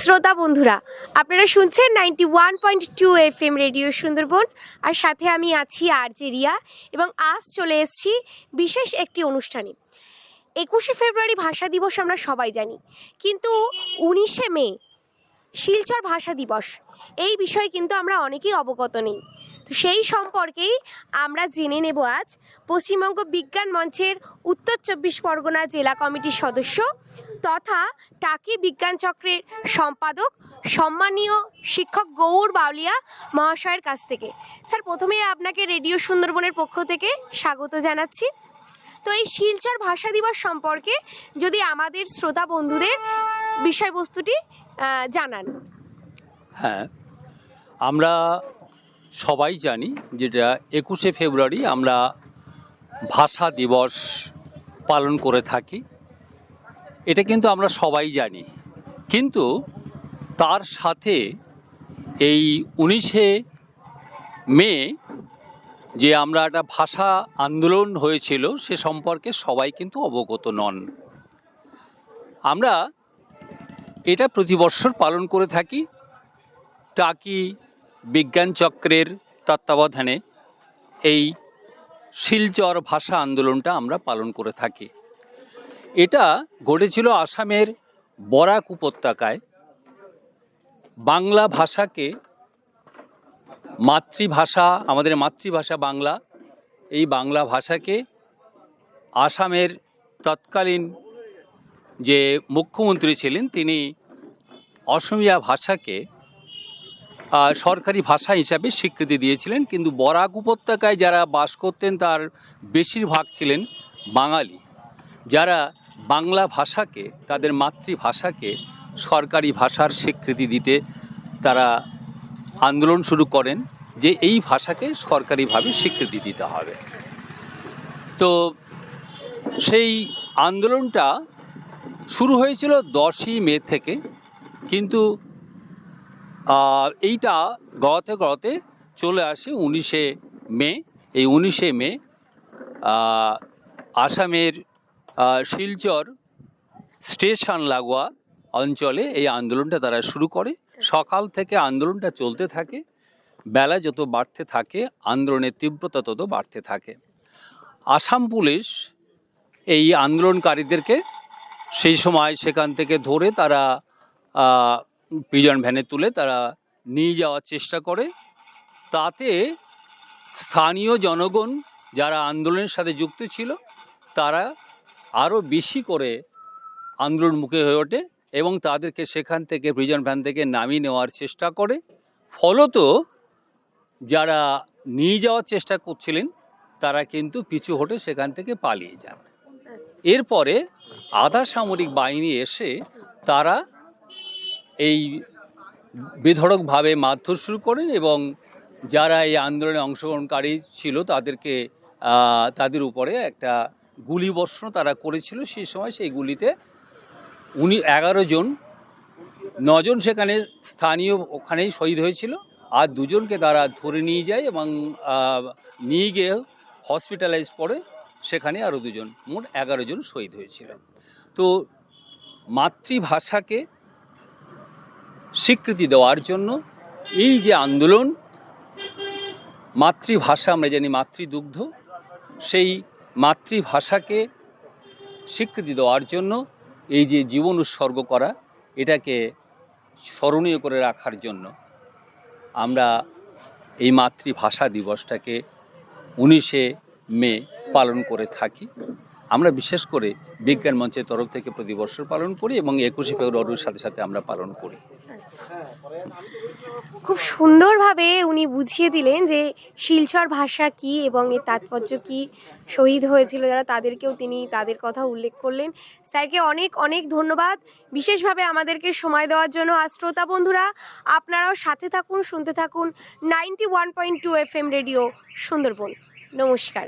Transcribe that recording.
শ্রোতা বন্ধুরা, আপনারা শুনছেন 91.2 FM রেডিও সুন্দরবন, আর সাথে আমি আছি আরজে রিয়া। এবং আজ চলে এসেছি বিশেষ একটি অনুষ্ঠানে। 21শে ফেব্রুয়ারি ভাষা দিবস আমরা সবাই জানি, কিন্তু 19শে মে শিলচর ভাষা দিবস, এই বিষয়ে কিন্তু আমরা অনেকেই অবগত নেই। তো সেই সম্পর্কেই আমরা জেনে নেব আজ পশ্চিমবঙ্গ বিজ্ঞান মঞ্চের উত্তর 24 পরগনা জেলা কমিটির সদস্য তথা টাকি বিজ্ঞান চক্রের সম্পাদক সম্মানীয় শিক্ষক গৌর বাউলিয়া মহাশয়ের কাছ থেকে। স্যার, প্রথমে আপনাকে রেডিও সুন্দরবনের পক্ষ থেকে স্বাগত জানাচ্ছি। তো এই শিলচর ভাষা দিবস সম্পর্কে যদি আমাদের শ্রোতা বন্ধুদের বিষয়বস্তুটি জানান। হ্যাঁ, আমরা সবাই জানি যেটা 21শে ফেব্রুয়ারি আমরা ভাষা দিবস পালন করে থাকি। এটা কিন্তু আমরা সবাই জানি, কিন্তু তার সাথে এই 19শে মে যে আমরা একটা ভাষা আন্দোলন হয়েছিল সে সম্পর্কে সবাই কিন্তু অবগত নন। আমরা এটা প্রতি বছর পালন করে থাকি। টাকি বিজ্ঞান চক্রের তত্ত্বাবধানে এই শিলচর ভাষা আন্দোলনটা আমরা পালন করে থাকি। এটা ঘটেছিল আসামের বরাক উপত্যকায়। বাংলা ভাষাকে মাতৃভাষা, আমাদের মাতৃভাষা বাংলা, এই বাংলা ভাষাকে আসামের তৎকালীন যে মুখ্যমন্ত্রী ছিলেন তিনি অসমীয়া ভাষাকে সরকারি ভাষা হিসাবে স্বীকৃতি দিয়েছিলেন। কিন্তু বরাক উপত্যকায় যারা বাস করতেন তার বেশিরভাগ ছিলেন বাঙালি, যারা বাংলা ভাষাকে, তাদের মাতৃভাষাকে সরকারি ভাষার স্বীকৃতি দিতে তারা আন্দোলন শুরু করেন যে এই ভাষাকে সরকারিভাবে স্বীকৃতি দিতে হবে। তো সেই আন্দোলনটা শুরু হয়েছিল 10ই মে থেকে, কিন্তু এইটা গড়াতে গড়াতে চলে আসে 19শে মে। এই 19শে মে আসামের শিলচর স্টেশন লাগোয়া অঞ্চলে এই আন্দোলনটা তারা শুরু করে। সকাল থেকে আন্দোলনটা চলতে থাকে, বেলা যত বাড়তে থাকে আন্দোলনের তীব্রতা তত বাড়তে থাকে। আসাম পুলিশ এই আন্দোলনকারীদেরকে সেই সময় সেখান থেকে ধরে তারা প্রিজন ভ্যানে তুলে তারা নিয়ে যাওয়ার চেষ্টা করে। তাতে স্থানীয় জনগণ যারা আন্দোলনের সাথে যুক্ত ছিল তারা আরও বেশি করে আন্দোলনমুখী হয়ে ওঠে এবং তাদেরকে সেখান থেকে প্রিজন ভ্যান থেকে নামিয়ে নেওয়ার চেষ্টা করে। ফলত যারা নিয়ে যাওয়ার চেষ্টা করছিলেন তারা কিন্তু পিছু হটে সেখান থেকে পালিয়ে যান। এরপরে আধা সামরিক বাহিনী এসে তারা এই বেধড়কভাবে মারধর শুরু করেন এবং যারা এই আন্দোলনে অংশগ্রহণকারী ছিল তাদেরকে তাদের উপরে একটা গুলিবর্ষণ তারা করেছিল। সেই সময় সেই গুলিতে 11 জন, 9 জন সেখানে স্থানীয় ওখানেই শহীদ হয়েছিল, আর 2 জনকে তারা ধরে নিয়ে যায় এবং নিয়ে গিয়ে হসপিটালাইজ করে। সেখানে আরও 2 জন, মোট 11 জন শহীদ হয়েছিল। তো মাতৃভাষাকে স্বীকৃতি দেওয়ার জন্য এই যে আন্দোলন, মাতৃভাষা আমরা জানি মাতৃদুগ্ধ, সেই মাতৃভাষাকে স্বীকৃতি দেওয়ার জন্য এই যে জীবন উৎসর্গ করা, এটাকে স্মরণীয় করে রাখার জন্য আমরা এই মাতৃভাষা দিবসটাকে 19শে মে পালন করে থাকি। আমরা বিশেষ করে বিজ্ঞান মঞ্চের তরফ থেকে প্রতি বছর পালন করি এবং 21শে ফেব্রুয়ারির সাথে সাথে আমরা পালন করি। খুব সুন্দরভাবে উনি বুঝিয়ে দিলেন যে শিলচর ভাষা কি এবং এর তাৎপর্য কি। শহীদ হয়েছিল যারা, তাদেরকেও তিনি তাদের কথা উল্লেখ করলেন। স্যারকে অনেক অনেক ধন্যবাদ বিশেষভাবে আমাদেরকে সময় দেওয়ার জন্য। আর শ্রোতা বন্ধুরা, আপনারাও সাথে থাকুন, শুনতে থাকুন 91.2 FM রেডিও সুন্দরবন। নমস্কার।